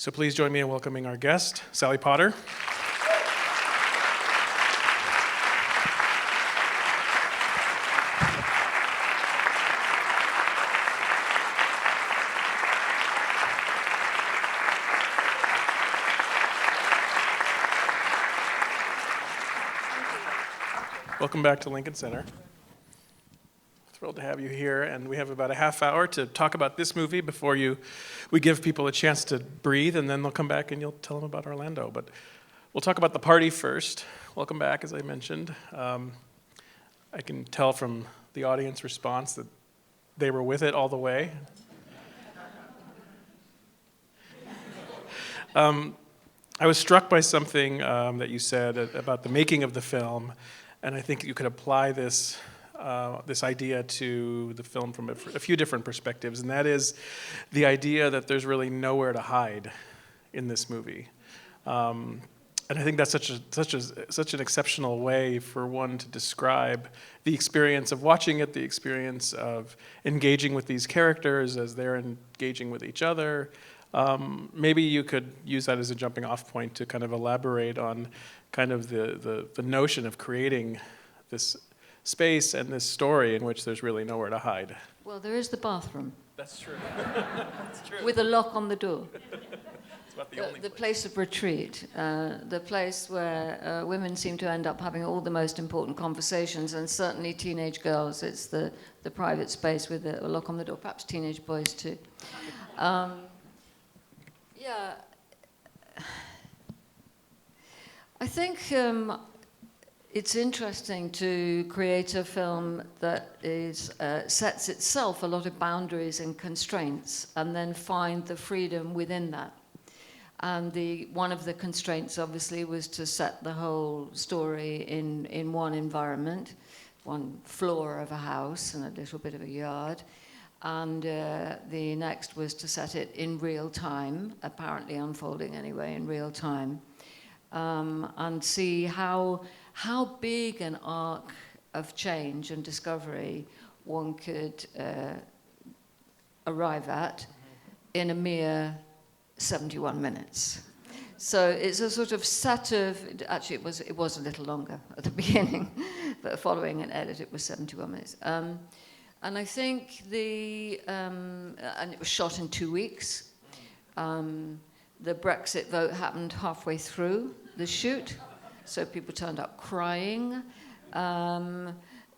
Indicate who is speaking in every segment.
Speaker 1: So please join me in welcoming our guest, Sally Potter. Welcome back to Lincoln Center. Thrilled to have you here, and we have about a half hour to talk about this movie before we give people a chance to breathe, and then they'll come back and you'll tell them about Orlando. But we'll talk about the party first. Welcome back, as I mentioned. I can tell from the audience response that they were with it all the way. I was struck by something that you said about the making of the film, and I think you could apply this idea to the film from a few different perspectives, and that is the idea that there's really nowhere to hide in this movie. And I think that's such an exceptional way for one to describe the experience of watching it, the experience of engaging with these characters as they're engaging with each other. Maybe you could use that as a jumping off point to kind of elaborate on kind of the notion of creating this space and this story in which there's really nowhere to hide.
Speaker 2: Well, there is the bathroom.
Speaker 1: That's true. That's true.
Speaker 2: With a lock on the door.
Speaker 1: It's about the only
Speaker 2: The place of retreat, the place where women seem to end up having all the most important conversations, and certainly teenage girls, it's the private space with a lock on the door, perhaps teenage boys too. Yeah, I think it's interesting to create a film that sets itself a lot of boundaries and constraints, and then find the freedom within that. And one of the constraints, obviously, was to set the whole story in one environment, one floor of a house and a little bit of a yard. And the next was to set it in real time, apparently unfolding anyway in real time, and see how big an arc of change and discovery one could arrive at in a mere 71 minutes. So it's a sort of set of, actually it was a little longer at the beginning, but following an edit it was 71 minutes. And I think and it was shot in 2 weeks. The Brexit vote happened halfway through the shoot, so people turned up crying.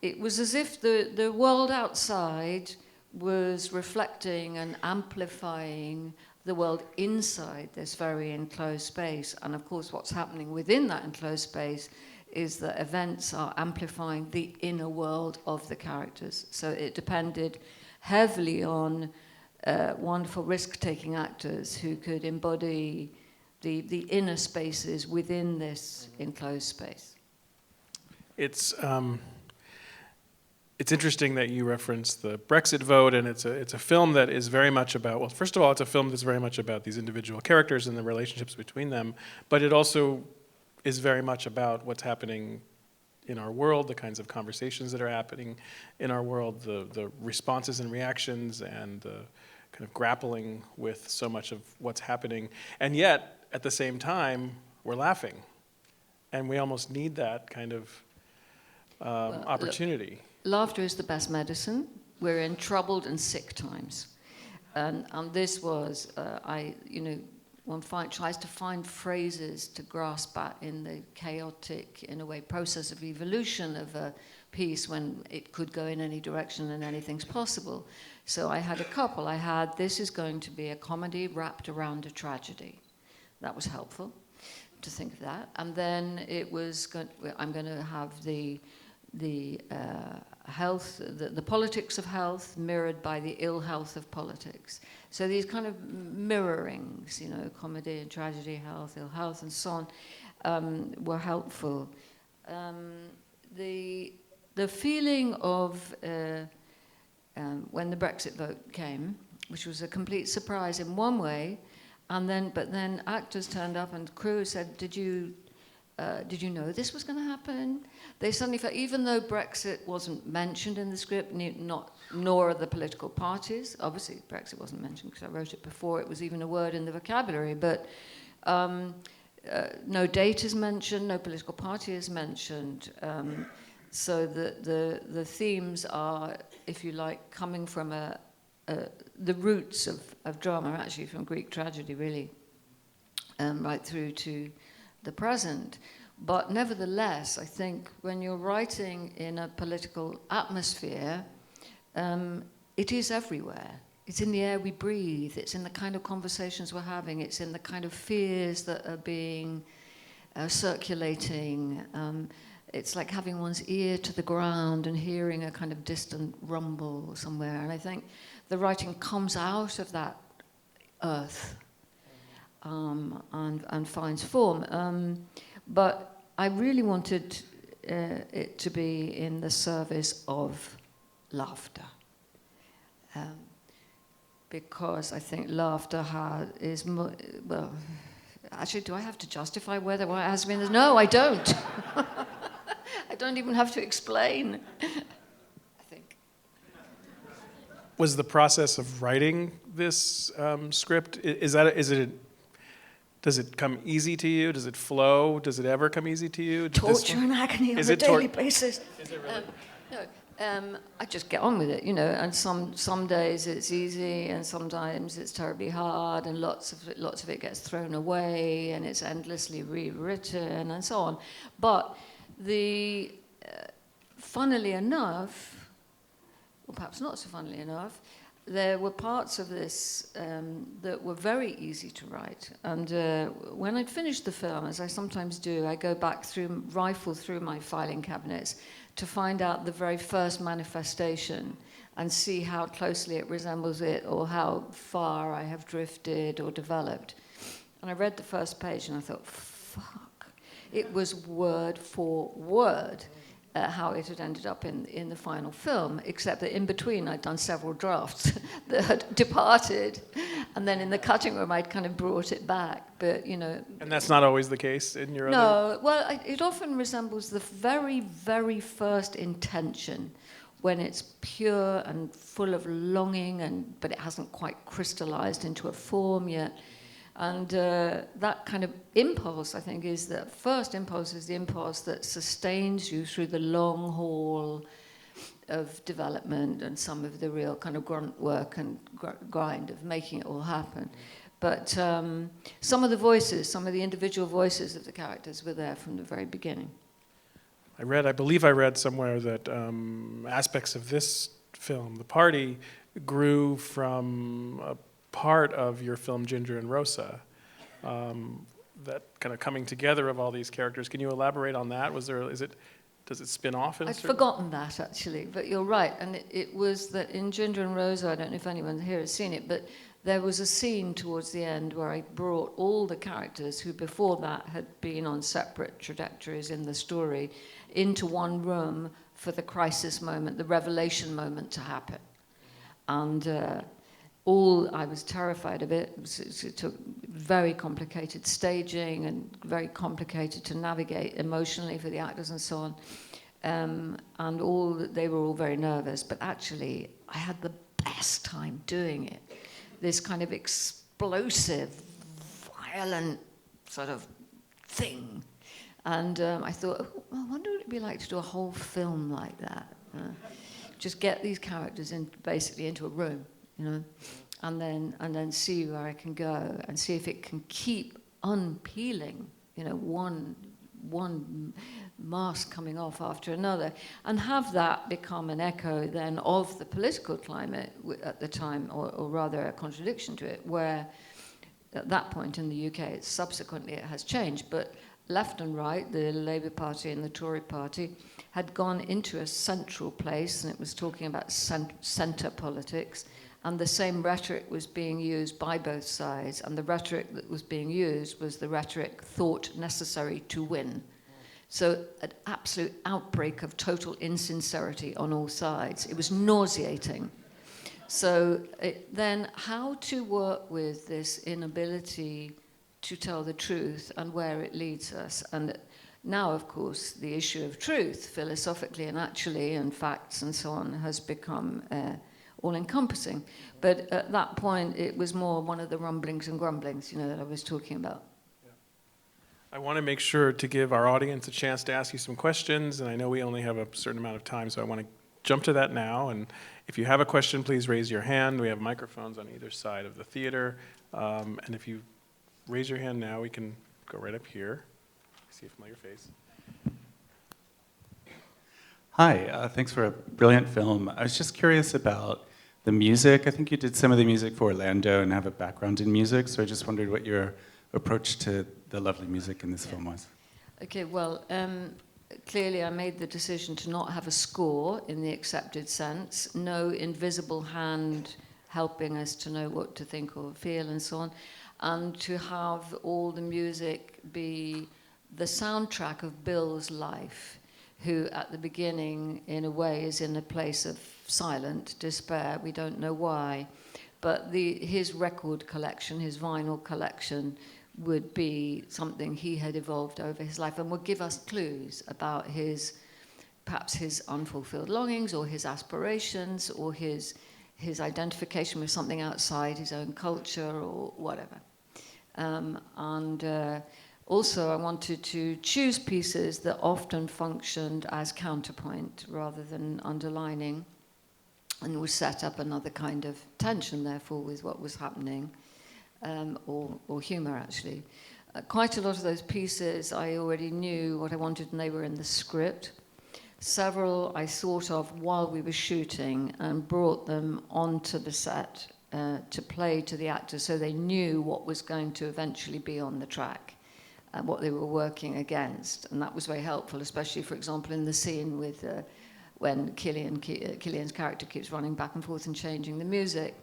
Speaker 2: It was as if the world outside was reflecting and amplifying the world inside this very enclosed space. And of course, what's happening within that enclosed space is that events are amplifying the inner world of the characters. So it depended heavily on wonderful risk-taking actors who could embody the inner spaces within this enclosed space.
Speaker 1: It's interesting that you reference the Brexit vote, and it's a film that is very much about, well, first of all, it's a film that's very much about these individual characters and the relationships between them, but it also is very much about what's happening in our world, the kinds of conversations that are happening in our world, the responses and reactions, and the kind of grappling with so much of what's happening. And yet, at the same time, we're laughing. And we almost need that kind of opportunity.
Speaker 2: Look, laughter is the best medicine. We're in troubled and sick times. And this was, one tries to find phrases to grasp at in the chaotic, in a way, process of evolution of a piece when it could go in any direction and anything's possible. So I had a couple. This is going to be a comedy wrapped around a tragedy. That was helpful to think of that. And then I'm going to have the health, the politics of health mirrored by the ill health of politics. So these kind of mirrorings, comedy and tragedy, health, ill health, and so on, were helpful. The feeling of when the Brexit vote came, which was a complete surprise in one way, but then actors turned up and crew said, Did you know this was going to happen? They suddenly felt, even though Brexit wasn't mentioned in the script, not nor are the political parties. Obviously, Brexit wasn't mentioned because I wrote it before it was even a word in the vocabulary, but no date is mentioned, no political party is mentioned. So the themes are, if you like, coming from the roots of drama, actually from Greek tragedy, really, right through to the present. But nevertheless, I think when you're writing in a political atmosphere, it is everywhere. It's in the air we breathe. It's in the kind of conversations we're having. It's in the kind of fears that are being circulating. It's like having one's ear to the ground and hearing a kind of distant rumble somewhere. And I think the writing comes out of that earth and finds form. But I really wanted it to be in the service of laughter. Because I think laughter is, well, actually, do I have to justify whether it has been? No, I don't. I don't even have to explain, I think.
Speaker 1: Was the process of writing this script, does it come easy to you? Does it flow? Does it ever come easy to you?
Speaker 2: Torture and agony on a daily basis.
Speaker 1: Is it really?
Speaker 2: No, I just get on with it, you know, and some days it's easy and sometimes it's terribly hard and lots of it gets thrown away and it's endlessly rewritten and so on. But funnily enough, or perhaps not so funnily enough, there were parts of this that were very easy to write. And when I'd finished the film, as I sometimes do, I go back rifle through my filing cabinets to find out the very first manifestation and see how closely it resembles it or how far I have drifted or developed. And I read the first page and I thought, fuck. It was word for word how it had ended up in the final film, except that in between I'd done several drafts that had departed, and then in the cutting room I'd kind of brought it back, but you know.
Speaker 1: And that's not always the case in your other?
Speaker 2: No, well, it often resembles the very, very first intention, when it's pure and full of longing, but it hasn't quite crystallized into a form yet. And that kind of impulse, I think, is the first impulse is the impulse that sustains you through the long haul of development and some of the real kind of grunt work and grind of making it all happen. But some of the individual voices of the characters were there from the very beginning.
Speaker 1: I believe I read somewhere that aspects of this film, The Party, grew from a part of your film Ginger and Rosa, that kind of coming together of all these characters. Can you elaborate on that? Does it spin off?
Speaker 2: I'd forgotten that, actually, but you're right. And it was that in Ginger and Rosa, I don't know if anyone here has seen it, but there was a scene towards the end where I brought all the characters who before that had been on separate trajectories in the story into one room for the crisis moment, the revelation moment to happen. And I was terrified of it. It took very complicated staging and very complicated to navigate emotionally for the actors and so on. And they were all very nervous, but actually I had the best time doing it. This kind of explosive, violent sort of thing. And I thought, I wonder what it'd be like to do a whole film like that. Just get these characters basically into a room, you know, and then see where I can go and see if it can keep unpeeling, you know, one mask coming off after another, and have that become an echo then of the political climate at the time, or rather a contradiction to it, where at that point in the UK, subsequently it has changed, but left and right, the Labour Party and the Tory Party, had gone into a central place, and it was talking about centre politics, and the same rhetoric was being used by both sides, and the rhetoric that was being used was the rhetoric thought necessary to win. So an absolute outbreak of total insincerity on all sides. It was nauseating. So then how to work with this inability to tell the truth and where it leads us. And Now, of course, the issue of truth, philosophically and actually, and facts and so on, has become all-encompassing. But at that point, it was more one of the rumblings and grumblings, that I was talking about.
Speaker 1: I want to make sure to give our audience a chance to ask you some questions, and I know we only have a certain amount of time, so I want to jump to that now. And if you have a question, please raise your hand. We have microphones on either side of the theater. And if you raise your hand now, we can go right up here. I see a familiar face.
Speaker 3: Hi, thanks for a brilliant film. I was just curious about the music. I think you did some of the music for Orlando and have a background in music, so I just wondered what your approach to the lovely music in this film was.
Speaker 2: Okay, well, clearly I made the decision to not have a score in the accepted sense, no invisible hand helping us to know what to think or feel and so on, and to have all the music be the soundtrack of Bill's life, who at the beginning, in a way, is in a place of silent despair. We don't know why. But his record collection, his vinyl collection, would be something he had evolved over his life and would give us clues about perhaps his unfulfilled longings or his aspirations or his identification with something outside his own culture or whatever. Also, I wanted to choose pieces that often functioned as counterpoint rather than underlining, and would set up another kind of tension, therefore, with what was happening, or humor, actually. Quite a lot of those pieces, I already knew what I wanted, and they were in the script. Several I thought of while we were shooting and brought them onto the set to play to the actors so they knew what was going to eventually be on the track. What they were working against, and that was very helpful, especially, for example, in the scene with when Killian's character keeps running back and forth and changing the music.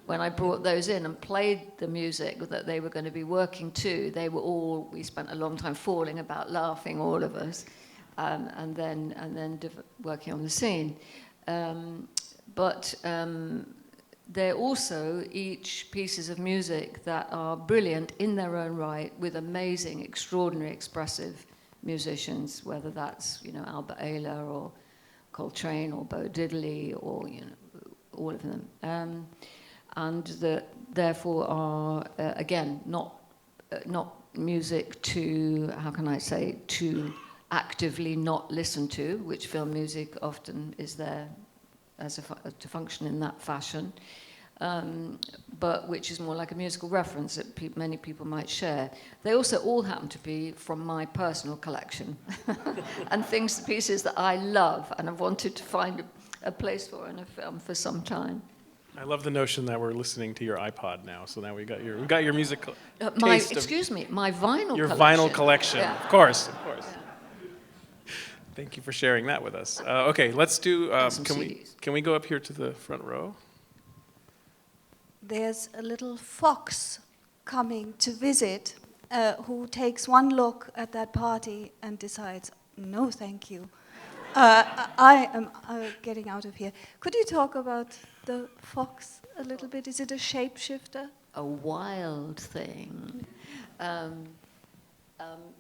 Speaker 2: When I brought those in and played the music that they were going to be working to, we spent a long time falling about, laughing, all of us, and then working on the scene. They're also each pieces of music that are brilliant in their own right, with amazing, extraordinary, expressive musicians, whether that's Albert Ayler or Coltrane or Bo Diddley or all of them, and that therefore are again not music to to actively not listen to, which film music often is there to function in that fashion, but which is more like a musical reference that many people might share. They also all happen to be from my personal collection and pieces that I love and have wanted to find a place for in a film for some time.
Speaker 1: I love the notion that we're listening to your iPod now. So now we got your music
Speaker 2: my vinyl
Speaker 1: your
Speaker 2: collection.
Speaker 1: vinyl collection,
Speaker 2: Yeah.
Speaker 1: of course.
Speaker 2: Yeah.
Speaker 1: Thank you for sharing that with us. Okay, let's do. Can we go up here to the front row?
Speaker 4: There's a little fox coming to visit who takes one look at that party and decides, no, thank you. I am getting out of here. Could you talk about the fox a little bit? Is it a shapeshifter?
Speaker 2: A wild thing.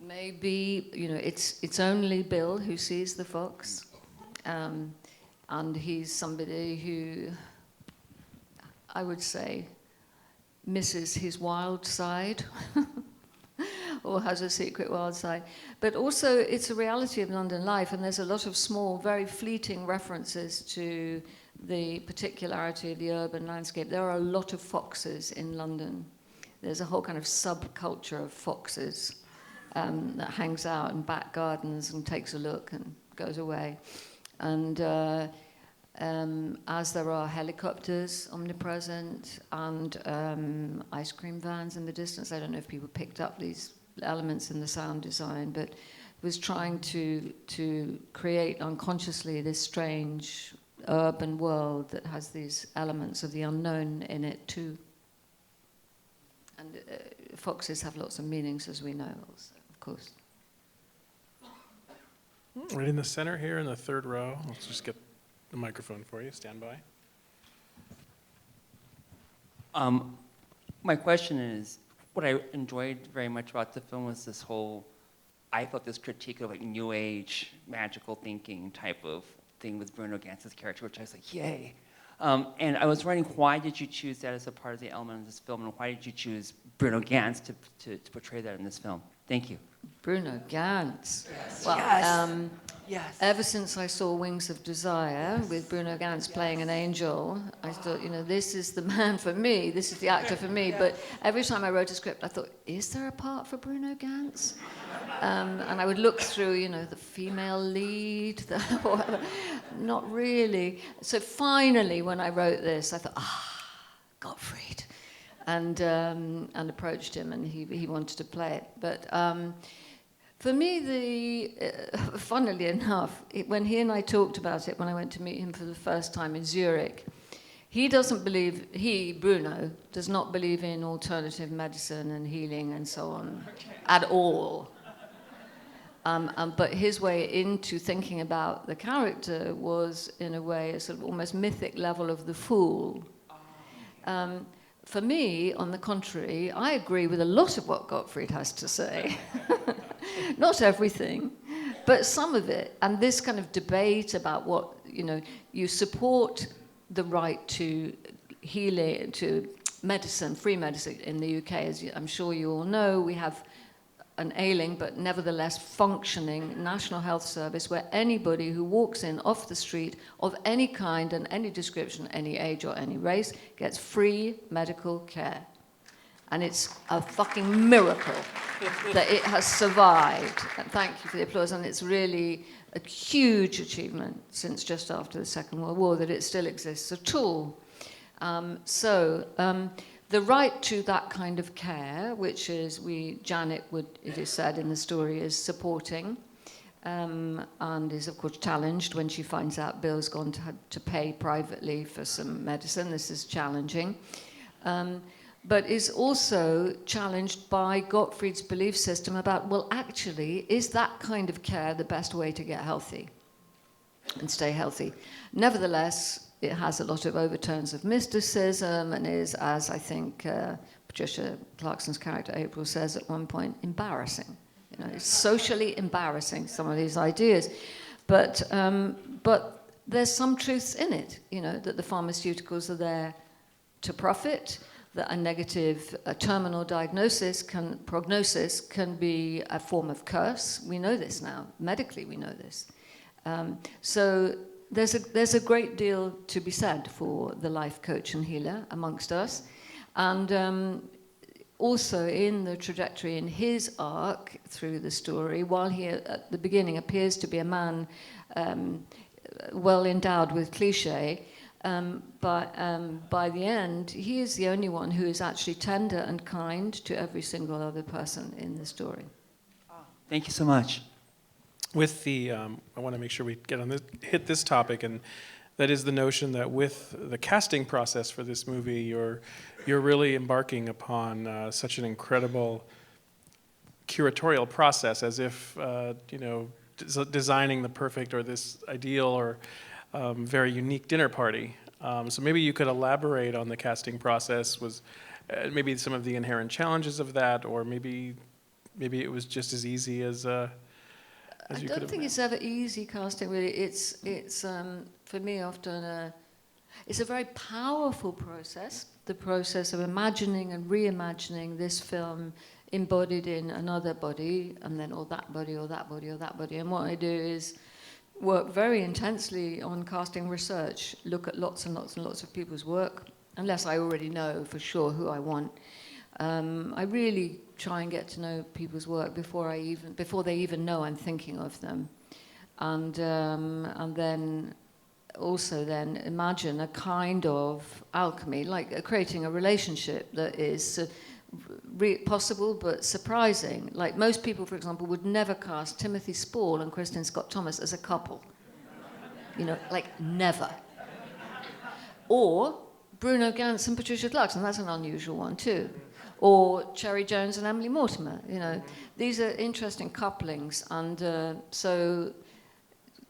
Speaker 2: Maybe it's only Bill who sees the fox, and he's somebody who, I would say, misses his wild side or has a secret wild side. But also it's a reality of London life, and there's a lot of small, very fleeting references to the particularity of the urban landscape. There are a lot of foxes in London. There's a whole kind of subculture of foxes that hangs out in back gardens and takes a look and goes away. And as there are helicopters omnipresent and ice cream vans in the distance, I don't know if people picked up these elements in the sound design, but was trying to create unconsciously this strange urban world that has these elements of the unknown in it too. And foxes have lots of meanings, as we know, also, of course.
Speaker 1: Right in the center here, in the third row. Let's just get the microphone for you. Stand by.
Speaker 5: My question is, what I enjoyed very much about the film was this whole I felt this critique of like New Age magical thinking type of thing with Bruno Gantz's character, which I was like, yay. And I was wondering, why did you choose that as a part of the element of this film, and why did you choose Bruno Ganz to portray that in this film? Thank you.
Speaker 2: Bruno Ganz.
Speaker 5: Yes.
Speaker 2: Well,
Speaker 5: Yes. Yes.
Speaker 2: ever since I saw Wings of Desire with Bruno Ganz playing an angel, I thought, this is the man for me, this is the actor for me. But every time I wrote a script, I thought, is there a part for Bruno Ganz? And I would look through, the female lead, whatever. Not really. So finally, when I wrote this, I thought, Gottfried. And approached him, and he wanted to play it. But for me, funnily enough, when he and I talked about it, when I went to meet him for the first time in Zurich, Bruno, does not believe in alternative medicine and healing and so on at all. But his way into thinking about the character was, in a way, a sort of almost mythic level of the fool. For me, on the contrary, I agree with a lot of what Gottfried has to say. Not everything, but some of it. And this kind of debate about what, you support the right to healing, to medicine, free medicine in the UK. As I'm sure you all know, we have an ailing but nevertheless functioning National Health Service where anybody who walks in off the street of any kind and any description, any age or any race, gets free medical care. And it's a fucking miracle that it has survived. And thank you for the applause. And it's really a huge achievement since just after the Second World War that it still exists at all. The right to that kind of care, which is Janet it is said in the story, is supporting, and is of course challenged when she finds out Bill's gone to pay privately for some medicine. This is challenging, but is also challenged by Gottfried's belief system about, well, actually, is that kind of care the best way to get healthy and stay healthy? Nevertheless, it has a lot of overtones of mysticism and is, as I think Patricia Clarkson's character April says at one point, embarrassing. It's socially embarrassing, some of these ideas. But there's some truths in it, that the pharmaceuticals are there to profit, that a terminal prognosis can be a form of curse. We know this now. Medically, we know this. There's a great deal to be said for the life coach and healer amongst us. And also in the trajectory in his arc through the story, while he at the beginning appears to be a man well endowed with cliche, but by the end, he is the only one who is actually tender and kind to every single other person in the story.
Speaker 5: Thank you so much.
Speaker 1: With I want to make sure we hit this topic, and that is the notion that with the casting process for this movie, you're really embarking upon such an incredible curatorial process, as if designing the perfect or this ideal or very unique dinner party. So maybe you could elaborate on the casting process, maybe some of the inherent challenges of that, or maybe it was just as easy as
Speaker 2: I don't think it's ever easy casting, really. It's for me often it's a very powerful process, the process of imagining and reimagining this film embodied in another body, and then or that body, or that body, or that body. And what I do is work very intensely on casting research, look at lots and lots and lots of people's work, unless I already know for sure who I want. I really try and get to know people's work before they even know I'm thinking of them, and then also imagine a kind of alchemy, like creating a relationship that is possible but surprising. Like most people, for example, would never cast Timothy Spall and Kristin Scott Thomas as a couple. Like never. Or Bruno Ganz and Patricia Clarkson, that's an unusual one too. Or Cherry Jones and Emily Mortimer. These are interesting couplings, and so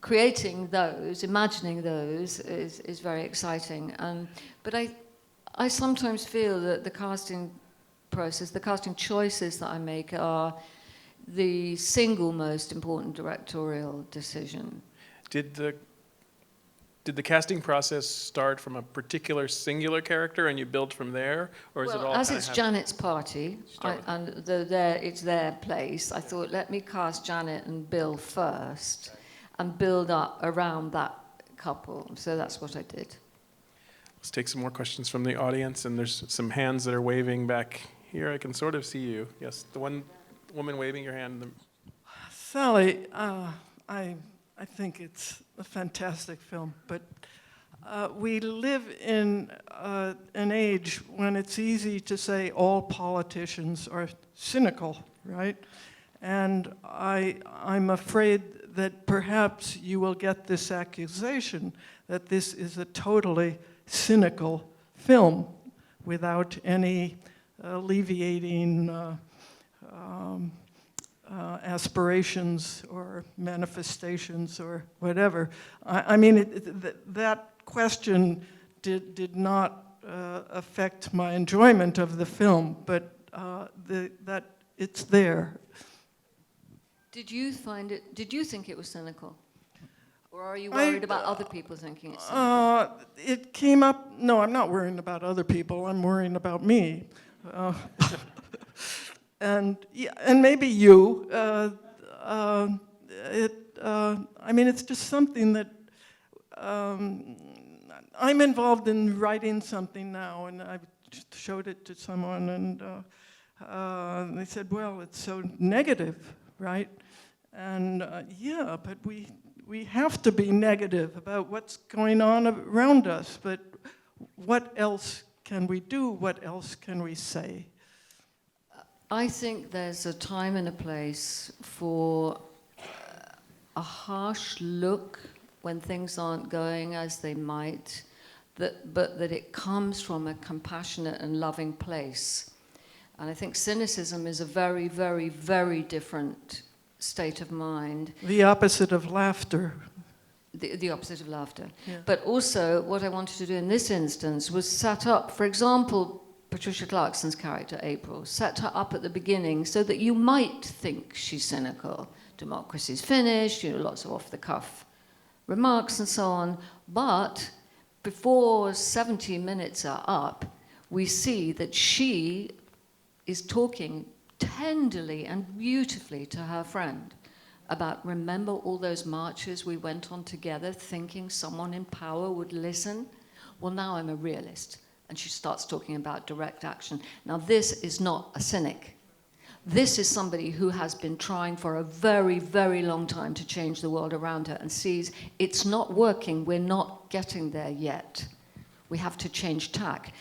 Speaker 2: creating those, imagining those, is very exciting. But I sometimes feel that the casting process, the casting choices that I make are the single most important directorial decision.
Speaker 1: Did the casting process start from a particular singular character and you build from there, or is it all
Speaker 2: As
Speaker 1: kinda
Speaker 2: it's
Speaker 1: happen-
Speaker 2: Janet's party, and it's their place, I thought, let me cast Janet and Bill first and build up around that couple. So that's what I did.
Speaker 1: Let's take some more questions from the audience, and there's some hands that are waving back here. I can sort of see you. Yes, the one woman waving your hand.
Speaker 6: Sally, I think it's a fantastic film, but we live in an age when it's easy to say all politicians are cynical, right? And I'm afraid that perhaps you will get this accusation that this is a totally cynical film without any alleviating aspirations or manifestations or whatever. I mean, that question did not affect my enjoyment of the film, but that it's there.
Speaker 2: Did you think it was cynical? Or are you worried about other people thinking it's cynical?
Speaker 6: It came up, no, I'm not worrying about other people, I'm worrying about me. And maybe you. I mean, it's just something that I'm involved in writing something now, and I showed it to someone, and they said, "Well, it's so negative, right?" And yeah, but we have to be negative about what's going on around us. But what else can we do? What else can we say?
Speaker 2: I think there's a time and a place for a harsh look when things aren't going as they might, but that it comes from a compassionate and loving place. And I think cynicism is a very, very, very different state of mind.
Speaker 6: The opposite of laughter.
Speaker 2: The opposite of laughter.
Speaker 6: Yeah.
Speaker 2: But also, what I wanted to do in this instance was set up, for example, Patricia Clarkson's character, April, set her up at the beginning so that you might think she's cynical. Democracy's finished, lots of off-the-cuff remarks and so on. But before 70 minutes are up, we see that she is talking tenderly and beautifully to her friend about, remember all those marches we went on together thinking someone in power would listen? Well, now I'm a realist. And she starts talking about direct action. Now, this is not a cynic. This is somebody who has been trying for a very, very long time to change the world around her and sees it's not working, we're not getting there yet. We have to change tack.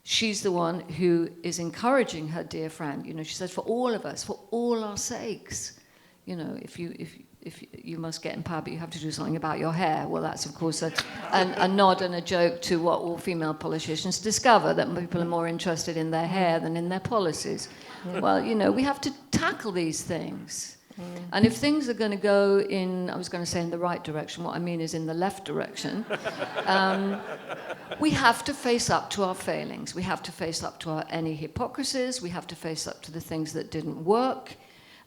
Speaker 2: She's the one who is encouraging her dear friend. She says, for all of us, for all our sakes, if you must get in power, but you have to do something about your hair. Well, that's, of course, a nod and a joke to what all female politicians discover, that people are more interested in their hair than in their policies. Well, we have to tackle these things. And if things are going to go in, I was going to say in the right direction, what I mean is in the left direction, we have to face up to our failings. We have to face up to any hypocrisies. We have to face up to the things that didn't work.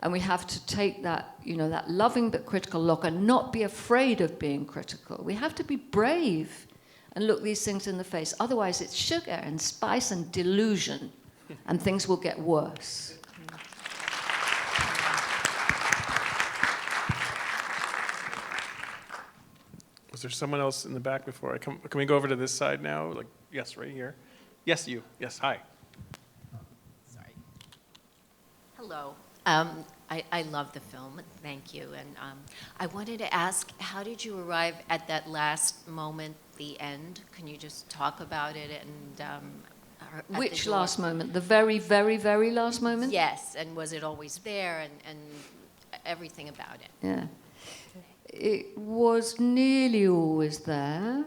Speaker 2: And we have to take that, that loving but critical look and not be afraid of being critical. We have to be brave and look these things in the face. Otherwise, it's sugar and spice and delusion, and things will get worse.
Speaker 1: Was there someone else in the back before I come? Can we go over to this side now? Yes, right here. Yes, you. Yes, hi.
Speaker 7: Sorry. Hello. I love the film, thank you. And I wanted to ask, how did you arrive at that last moment, the end? Can you just talk about it? And
Speaker 2: Which last moment? The very, very, very last moment?
Speaker 7: Yes, and was it always there, and everything about it?
Speaker 2: Yeah. It was nearly always there.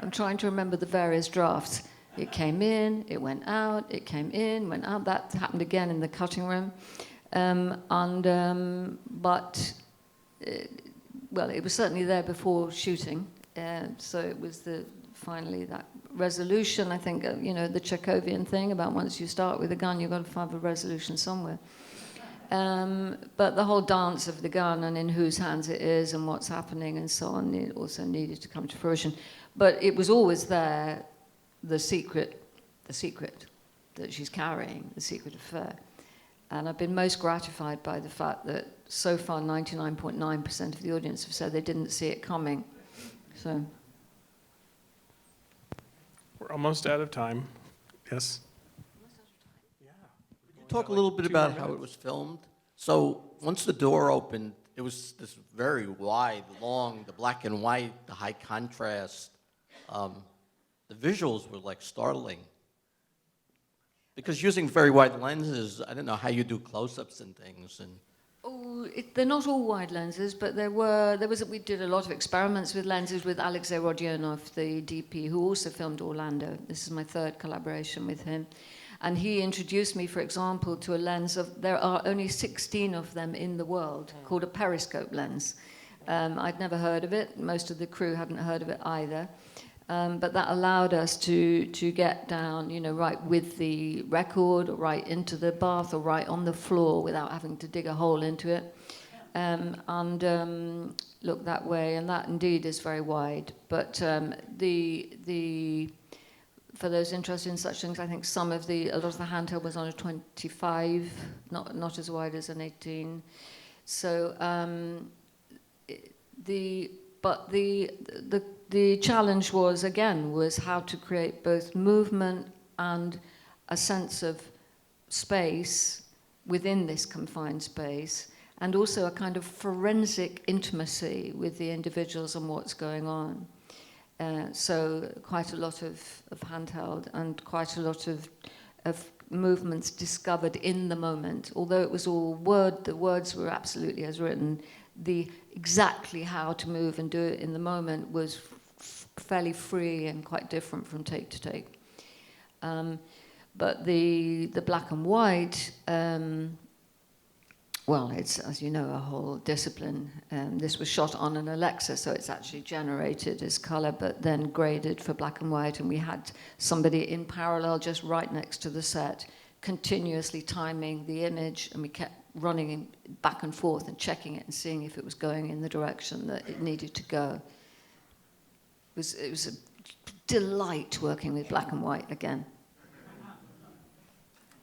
Speaker 2: I'm trying to remember the various drafts. It came in, it went out, it came in, went out. That happened again in the cutting room. It was certainly there before shooting. So it was finally that resolution. I think, the Chekhovian thing about once you start with a gun, you've got to find a resolution somewhere. But the whole dance of the gun and in whose hands it is and what's happening and so on, it also needed to come to fruition. But it was always there, the secret that she's carrying, the secret affair. And I've been most gratified by the fact that so far 99.9% of the audience have said they didn't see it coming. So
Speaker 1: We're almost out of time. Yes?
Speaker 8: Talk a little bit about how it was filmed. So once the door opened, it was this very wide, long, the black and white, the high contrast. The visuals were like startling. Because using very wide lenses, I don't know how you do close-ups and things. And
Speaker 2: they're not all wide lenses, but we did a lot of experiments with lenses with Alexei Rodionov, the DP, who also filmed Orlando. This is my third collaboration with him. And he introduced me, for example, to a lens there are only 16 of them in the world, called a periscope lens. I'd never heard of it. Most of the crew hadn't heard of it either. But that allowed us to get down, right with the record, or right into the bath, or right on the floor without having to dig a hole into it. And look that way, and that indeed is very wide. But for those interested in such things, I think a lot of the handheld was on a 25, not as wide as an 18. So the challenge was how to create both movement and a sense of space within this confined space, and also a kind of forensic intimacy with the individuals and what's going on. So quite a lot of handheld and quite a lot of movements discovered in the moment. Although it was all the words were absolutely as written, exactly how to move and do it in the moment was fairly free and quite different from take to take. But the black and white, it's, as you know, a whole discipline. This was shot on an Alexa, so it's actually generated as color, but then graded for black and white. And we had somebody in parallel just right next to the set, continuously timing the image, and we kept running back and forth and checking it and seeing if it was going in the direction that it needed to go. It was a delight working with black and white again.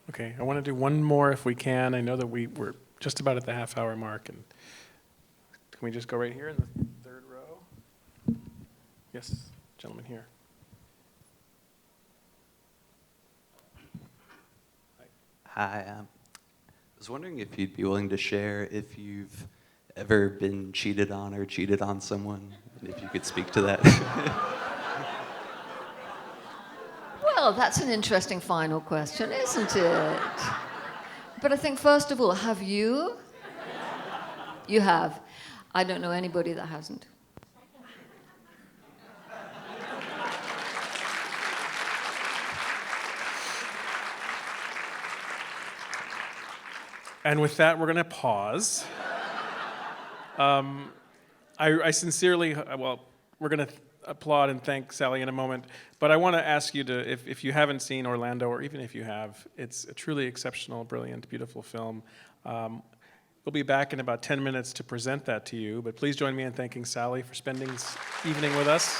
Speaker 1: Okay, I want to do one more if we can. I know that we're just about at the half-hour mark. And can we just go right here in the third row? Yes, gentleman here.
Speaker 9: Hi. I was wondering if you'd be willing to share if you've ever been cheated on or cheated on someone, and if you could speak to that.
Speaker 2: Well, that's an interesting final question, isn't it? But I think, first of all, have you? You have. I don't know anybody that hasn't.
Speaker 1: And with that, we're going to pause. I sincerely, we're going to applaud and thank Sally in a moment, but I want to ask you to, if you haven't seen Orlando, or even if you have, it's a truly exceptional, brilliant, beautiful film. We'll be back in about 10 minutes to present that to you, but please join me in thanking Sally for spending this evening with us.